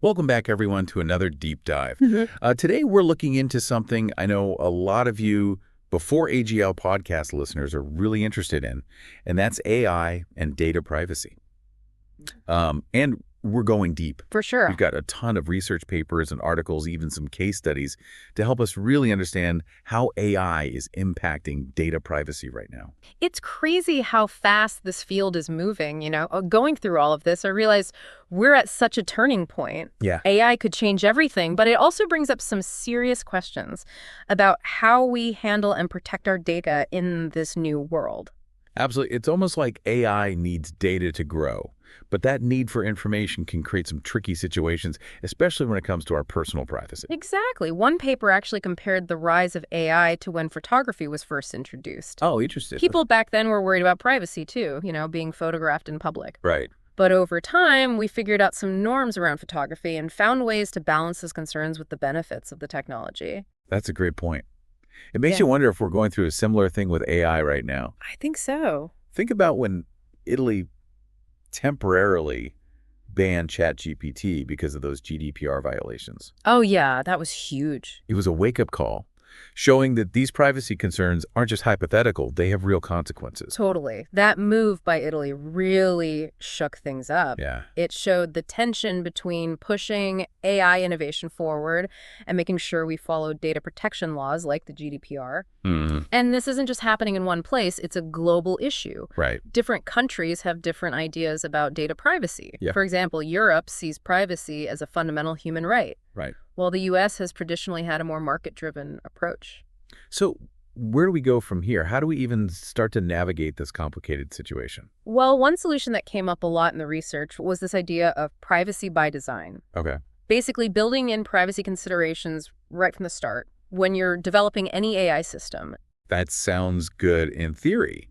Welcome back, everyone, to another deep dive. Mhm. Today, we're looking into something I know a lot of you before AGL podcast listeners are really interested in, and that's AI and data privacy. And we're going deep. For sure. We've got a ton of research papers and articles, even some case studies, to help us really understand how AI is impacting data privacy right now. It's crazy how fast this field is moving, Going through all of this, I realized we're at such a turning point. Yeah. AI could change everything, but it also brings up some serious questions about how we handle and protect our data in this new world. Absolutely. It's almost like AI needs data to grow, but that need for information can create some tricky situations, especially when it comes to our personal privacy. Exactly. One paper actually compared the rise of AI to when photography was first introduced. Oh, interesting. People back then were worried about privacy too, being photographed in public. Right. But over time, we figured out some norms around photography and found ways to balance those concerns with the benefits of the technology. That's a great point. It makes Yeah. you wonder if we're going through a similar thing with AI right now. I think so. Think about when Italy temporarily banned ChatGPT because of those GDPR violations. Oh, yeah, that was huge. It was a wake-up call, showing that these privacy concerns aren't just hypothetical, they have real consequences. Totally. That move by Italy really shook things up. Yeah. It showed the tension between pushing AI innovation forward and making sure we follow data protection laws like the GDPR. And this isn't just happening in one place, it's a global issue. Right. Different countries have different ideas about data privacy. Yeah. For example, Europe sees privacy as a fundamental human right, Right. while the U.S. has traditionally had a more market-driven approach. So where do we go from here? How do we even start to navigate this complicated situation? Well, one solution that came up a lot in the research was this idea of privacy by design. Okay. Basically, building in privacy considerations right from the start when you're developing any AI system. That sounds good in theory,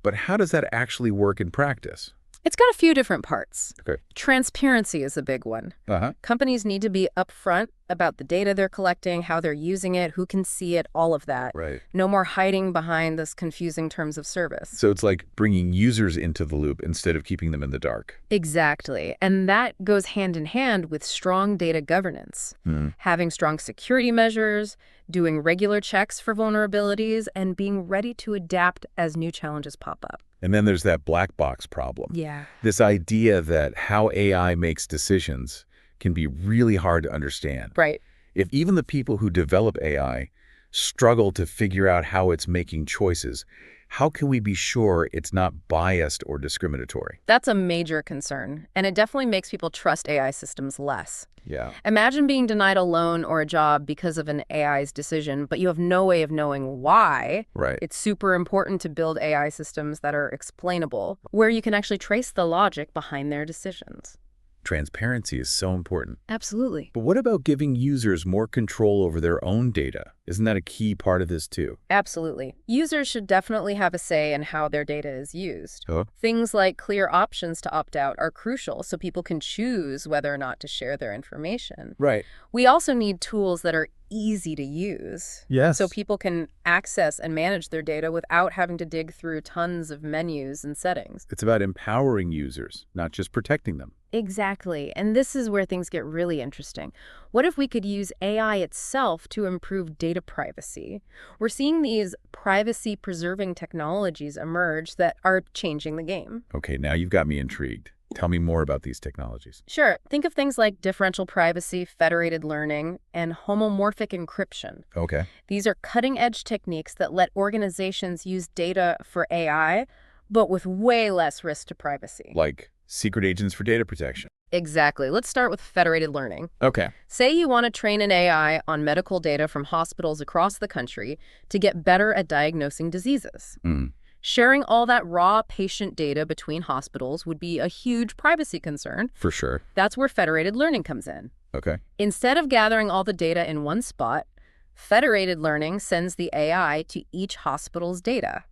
but how does that actually work in practice? It's got a few different parts. Okay. Transparency is a big one. Companies need to be upfront about the data they're collecting, how they're using it, who can see it, all of that. Right. No more hiding behind this confusing terms of service. So it's like bringing users into the loop instead of keeping them in the dark. Exactly. And that goes hand in hand with strong data governance. Having strong security measures, doing regular checks for vulnerabilities, and being ready to adapt as new challenges pop up. And then there's that black box problem. Yeah. This idea that how AI makes decisions can be really hard to understand. Right. If even the people who develop AI struggle to figure out how it's making choices, how can we be sure it's not biased or discriminatory? That's a major concern, and it definitely makes people trust AI systems less. Yeah. Imagine being denied a loan or a job because of an AI's decision, but you have no way of knowing why. Right. It's super important to build AI systems that are explainable, where you can actually trace the logic behind their decisions. Transparency is so important. Absolutely. But what about giving users more control over their own data? Isn't that a key part of this too? Absolutely. Users should definitely have a say in how their data is used. Oh. Things like clear options to opt out are crucial so people can choose whether or not to share their information. Right. We also need tools that are easy to use. Yes. So people can access and manage their data without having to dig through tons of menus and settings. It's about empowering users, not just protecting them. Exactly. And this is where things get really interesting. What if we could use AI itself to improve data privacy? We're seeing these privacy-preserving technologies emerge that are changing the game. Okay, now you've got me intrigued. Tell me more about these technologies. Sure. Think of things like differential privacy, federated learning, and homomorphic encryption. Okay. These are cutting-edge techniques that let organizations use data for AI, but with way less risk to privacy. Like secret agents for data protection. Exactly. Let's start with federated learning. Okay. Say you want to train an AI on medical data from hospitals across the country to get better at diagnosing diseases. Sharing all that raw patient data between hospitals would be a huge privacy concern. For sure. That's where federated learning comes in. Okay. Instead of gathering all the data in one spot, federated learning sends the AI to each hospital's data.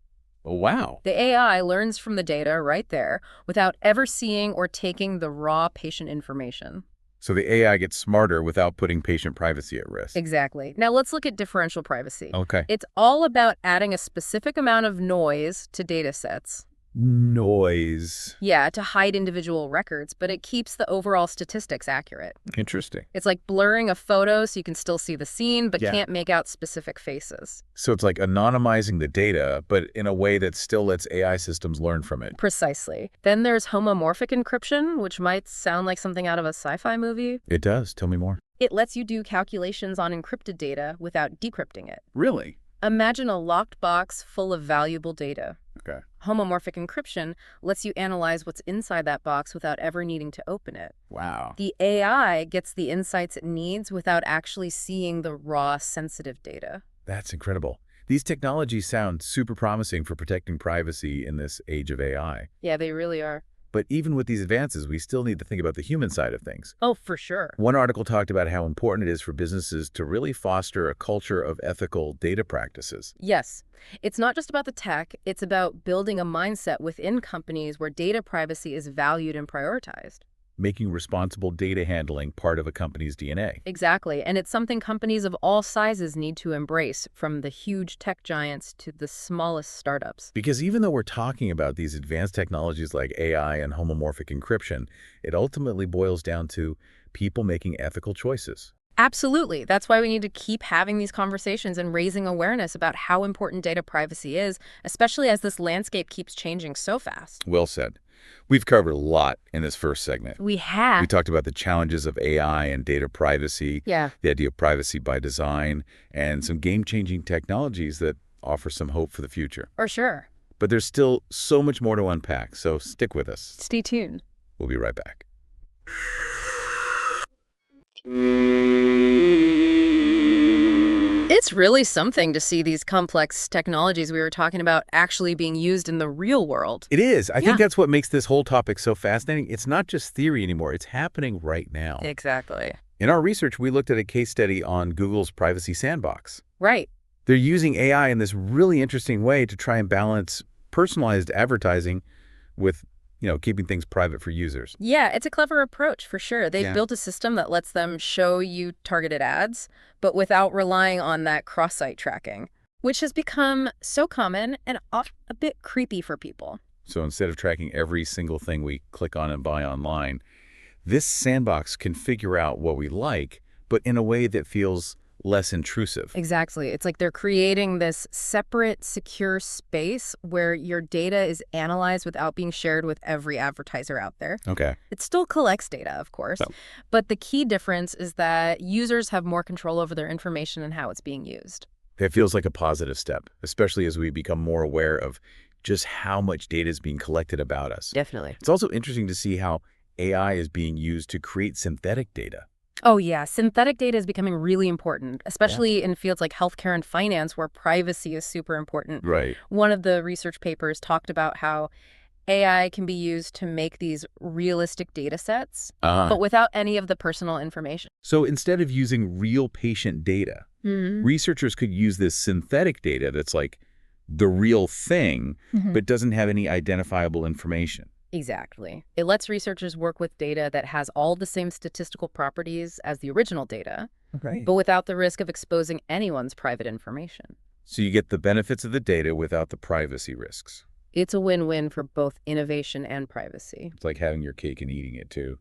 Oh, wow. The AI learns from the data right there without ever seeing or taking the raw patient information. So the AI gets smarter without putting patient privacy at risk. Exactly. Now let's look at differential privacy. Okay. It's all about adding a specific amount of noise to data sets. Noise. Yeah, to hide individual records, but it keeps the overall statistics accurate. Interesting. It's like blurring a photo so you can still see the scene, but Yeah. can't make out specific faces. So it's like anonymizing the data, but in a way that still lets AI systems learn from it. Precisely. Then there's homomorphic encryption, which might sound like something out of a sci-fi movie. It does. Tell me more. It lets you do calculations on encrypted data without decrypting it. Really? Imagine a locked box full of valuable data. Okay. Homomorphic encryption lets you analyze what's inside that box without ever needing to open it. Wow. The AI gets the insights it needs without actually seeing the raw, sensitive data. That's incredible. These technologies sound super promising for protecting privacy in this age of AI. Yeah, they really are. But even with these advances, we still need to think about the human side of things. Oh, for sure. One article talked about how important it is for businesses to really foster a culture of ethical data practices. Yes. It's not just about the tech, it's about building a mindset within companies where data privacy is valued and prioritized. Making responsible data handling part of a company's DNA. Exactly. And it's something companies of all sizes need to embrace, from the huge tech giants to the smallest startups. Because even though we're talking about these advanced technologies like AI and homomorphic encryption, it ultimately boils down to people making ethical choices. Absolutely. That's why we need to keep having these conversations and raising awareness about how important data privacy is, especially as this landscape keeps changing so fast. Well said. We've covered a lot in this first segment. We have. We talked about the challenges of AI and data privacy, Yeah. the idea of privacy by design, and some game-changing technologies that offer some hope for the future. For sure. But there's still so much more to unpack, so stick with us. Stay tuned. We'll be right back. It's really something to see these complex technologies we were talking about actually being used in the real world. It is. I Yeah. think that's what makes this whole topic so fascinating. It's not just theory anymore. It's happening right now. Exactly. In our research, we looked at a case study on Google's Privacy Sandbox. Right. They're using AI in this really interesting way to try and balance personalized advertising with, keeping things private for users. Yeah, it's a clever approach for sure. They've Yeah. built a system that lets them show you targeted ads, but without relying on that cross-site tracking, which has become so common and often a bit creepy for people. So instead of tracking every single thing we click on and buy online, this sandbox can figure out what we like, but in a way that feels less intrusive. Exactly. It's like they're creating this separate, secure space where your data is analyzed without being shared with every advertiser out there. Okay. It still collects data, of course, Oh. but the key difference is that users have more control over their information and how it's being used. That feels like a positive step, especially as we become more aware of just how much data is being collected about us. Definitely. It's also interesting to see how AI is being used to create synthetic data. Oh, yeah. Synthetic data is becoming really important, especially in fields like healthcare and finance, where privacy is super important. Right. One of the research papers talked about how AI can be used to make these realistic data sets, but without any of the personal information. So instead of using real patient data, researchers could use this synthetic data that's like the real thing, but doesn't have any identifiable information. Exactly. It lets researchers work with data that has all the same statistical properties as the original data, Right. but without the risk of exposing anyone's private information. So you get the benefits of the data without the privacy risks. It's a win-win for both innovation and privacy. It's like having your cake and eating it too.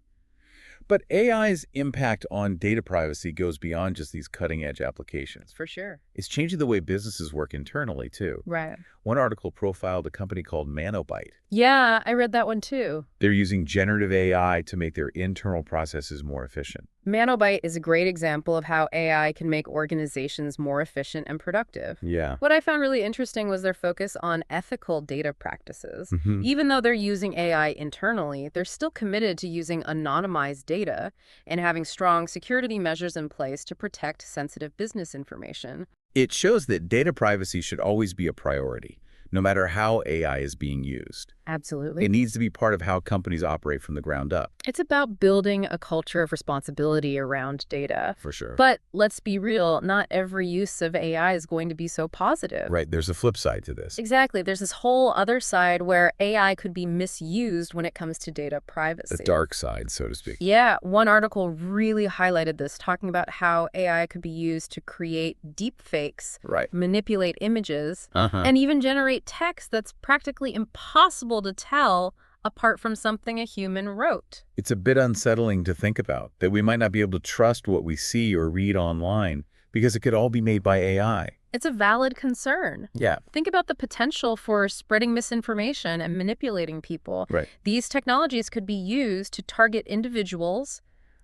But AI's impact on data privacy goes beyond just these cutting-edge applications. For sure. It's changing the way businesses work internally too. Right. One article profiled a company called Manobite. Yeah, I read that one too. They're using generative AI to make their internal processes more efficient. Manobite is a great example of how AI can make organizations more efficient and productive. Yeah. What I found really interesting was their focus on ethical data practices. Mhm. Even though they're using AI internally, they're still committed to using anonymized data and having strong security measures in place to protect sensitive business information. It shows that data privacy should always be a priority, no matter how AI is being used. Absolutely. It needs to be part of how companies operate from the ground up. It's about building a culture of responsibility around data. For sure. But let's be real, not every use of AI is going to be so positive. Right, there's a flip side to this. Exactly. There's this whole other side where AI could be misused when it comes to data privacy. The dark side, so to speak. Yeah, one article really highlighted this, talking about how AI could be used to create deep fakes, Right. manipulate images, and even generate text that's practically impossible impossible to tell apart from something a human wrote. It's a bit unsettling to think about, that we might not be able to trust what we see or read online because it could all be made by AI. It's a valid concern. Yeah. Think about the potential for spreading misinformation and manipulating people. Right. These technologies could be used to target individuals,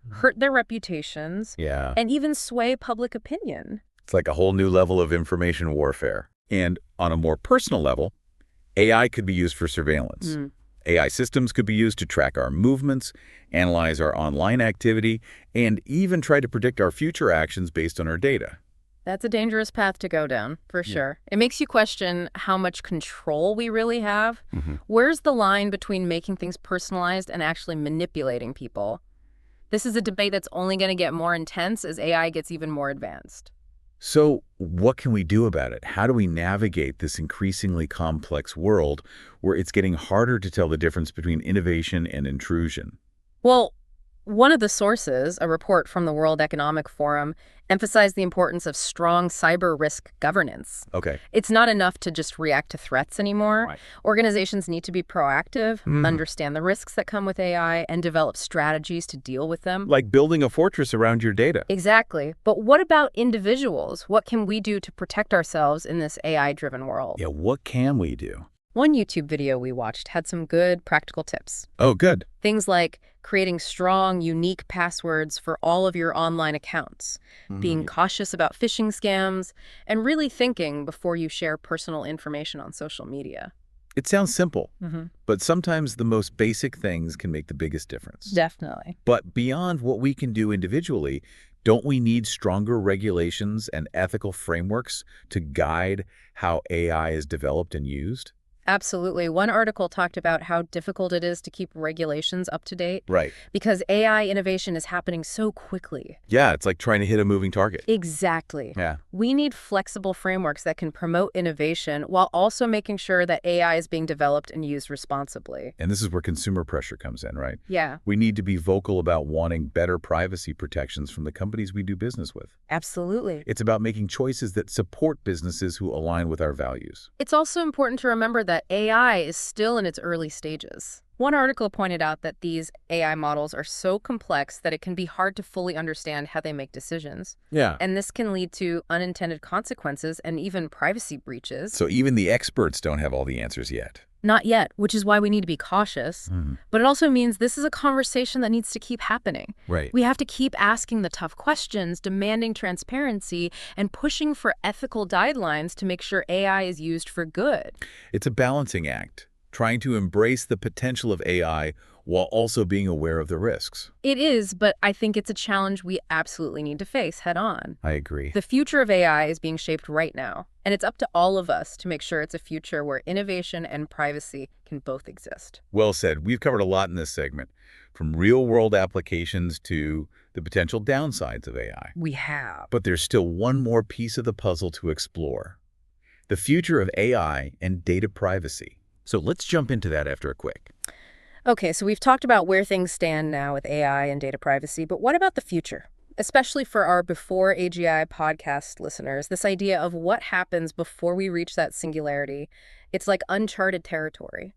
hurt their reputations, Yeah. and even sway public opinion. It's like a whole new level of information warfare. And on a more personal level, AI could be used for surveillance. AI systems could be used to track our movements, analyze our online activity, and even try to predict our future actions based on our data. That's a dangerous path to go down, for sure. It makes you question how much control we really have. Where's the line between making things personalized and actually manipulating people? This is a debate that's only going to get more intense as AI gets even more advanced. So what can we do about it? How do we navigate this increasingly complex world where it's getting harder to tell the difference between innovation and intrusion? Well, one of the sources, a report from the World Economic Forum, emphasized the importance of strong cyber risk governance. Okay. It's not enough to just react to threats anymore. Right. Organizations need to be proactive, understand the risks that come with AI, and develop strategies to deal with them. Like building a fortress around your data. Exactly. But what about individuals? What can we do to protect ourselves in this AI-driven world? Yeah, what can we do? One YouTube video we watched had some good practical tips. Oh, good. Things like creating strong, unique passwords for all of your online accounts, being cautious about phishing scams, and really thinking before you share personal information on social media. It sounds simple, but sometimes the most basic things can make the biggest difference. Definitely. But beyond what we can do individually, don't we need stronger regulations and ethical frameworks to guide how AI is developed and used? Absolutely. One article talked about how difficult it is to keep regulations up to date. Right. Because AI innovation is happening so quickly. Yeah, it's like trying to hit a moving target. Exactly. Yeah. We need flexible frameworks that can promote innovation while also making sure that AI is being developed and used responsibly. And this is where consumer pressure comes in, right? Yeah. We need to be vocal about wanting better privacy protections from the companies we do business with. Absolutely. It's about making choices that support businesses who align with our values. It's also important to remember that AI is still in its early stages. One article pointed out that these AI models are so complex that it can be hard to fully understand how they make decisions. Yeah. And this can lead to unintended consequences and even privacy breaches. So even the experts don't have all the answers yet. Not yet, which is why we need to be cautious. But it also means this is a conversation that needs to keep happening. Right. We have to keep asking the tough questions, demanding transparency, and pushing for ethical guidelines to make sure AI is used for good. It's a balancing act, trying to embrace the potential of AI while also being aware of the risks. It is, but I think it's a challenge we absolutely need to face head on. I agree. The future of AI is being shaped right now, and it's up to all of us to make sure it's a future where innovation and privacy can both exist. Well said. We've covered a lot in this segment, from real-world applications to the potential downsides of AI. We have. But there's still one more piece of the puzzle to explore: the future of AI and data privacy. So let's jump into that after a quick. Okay, so we've talked about where things stand now with AI and data privacy, but what about the future? Especially for our Before AGI podcast listeners, this idea of what happens before we reach that singularity, it's like uncharted territory.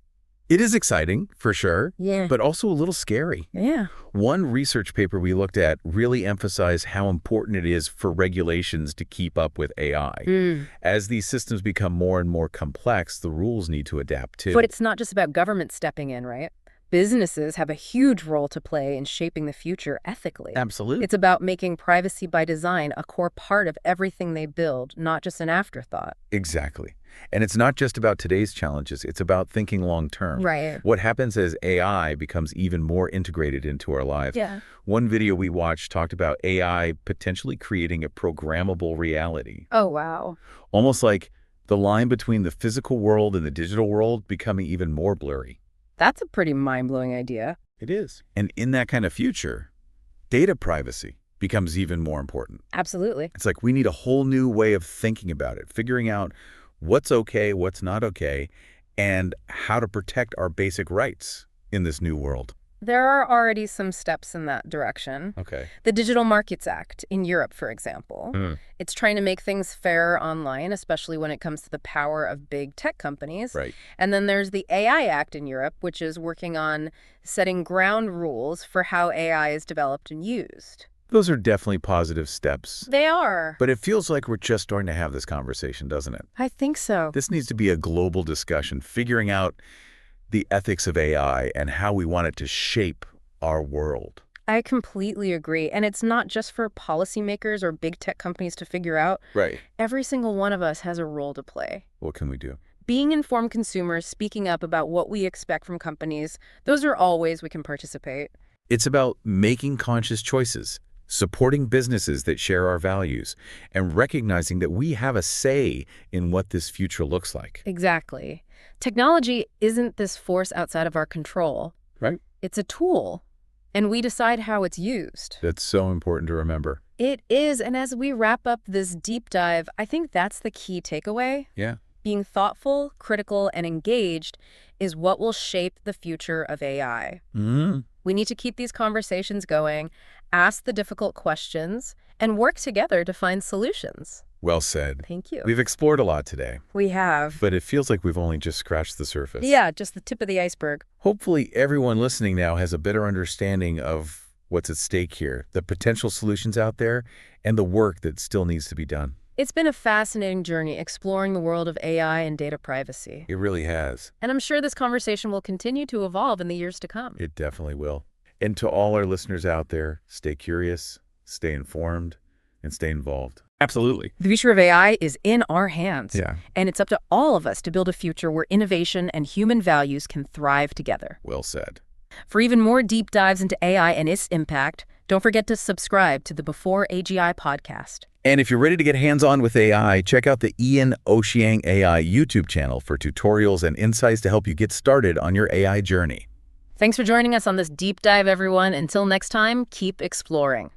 It is exciting, for sure, Yeah. but also a little scary. Yeah. One research paper we looked at really emphasized how important it is for regulations to keep up with AI. As these systems become more and more complex, the rules need to adapt too. But it's not just about government stepping in, right? Businesses have a huge role to play in shaping the future ethically. Absolutely. It's about making privacy by design a core part of everything they build, not just an afterthought. Exactly. And it's not just about today's challenges, it's about thinking long term. Right. What happens as AI becomes even more integrated into our lives? Yeah. One video we watched talked about AI potentially creating a programmable reality. Oh, wow. Almost like the line between the physical world and the digital world becoming even more blurry. That's a pretty mind-blowing idea. It is. And in that kind of future, data privacy becomes even more important. Absolutely. It's like we need a whole new way of thinking about it, figuring out what's okay, what's not okay, and how to protect our basic rights in this new world. There are already some steps in that direction. Okay. The Digital Markets Act in Europe, for example. Hmm. It's trying to make things fairer online, especially when it comes to the power of big tech companies. Right. And then there's the AI Act in Europe, which is working on setting ground rules for how AI is developed and used. Those are definitely positive steps. They are. But it feels like we're just starting to have this conversation, doesn't it? I think so. This needs to be a global discussion, figuring out the ethics of AI and how we want it to shape our world. I completely agree. And it's not just for policymakers or big tech companies to figure out. Right. Every single one of us has a role to play. What can we do? Being informed consumers, speaking up about what we expect from companies, those are all ways we can participate. It's about making conscious choices, supporting businesses that share our values, and recognizing that we have a say in what this future looks like. Exactly. Technology isn't this force outside of our control. Right. It's a tool, and we decide how it's used. That's so important to remember. It is, and as we wrap up this deep dive, I think that's the key takeaway. Yeah. Being thoughtful, critical, and engaged is what will shape the future of AI. Mm-hmm. We need to keep these conversations going, ask the difficult questions, and work together to find solutions. Well said. Thank you. We've explored a lot today, We have. but it feels like we've only just scratched the surface. Yeah, just the tip of the iceberg. Hopefully everyone listening now has a better understanding of what's at stake here, the potential solutions out there, and the work that still needs to be done. It's been a fascinating journey exploring the world of AI and data privacy. It really has. And I'm sure this conversation will continue to evolve in the years to come. It definitely will. And to all our listeners out there, stay curious, stay informed, and stay involved. Absolutely. The future of AI is in our hands. Yeah. And it's up to all of us to build a future where innovation and human values can thrive together. Well said. For even more deep dives into AI and its impact, don't forget to subscribe to the Before AGI podcast. And if you're ready to get hands-on with AI, check out the Ian Ochieng AI YouTube channel for tutorials and insights to help you get started on your AI journey. Thanks for joining us on this deep dive, everyone. Until next time, keep exploring.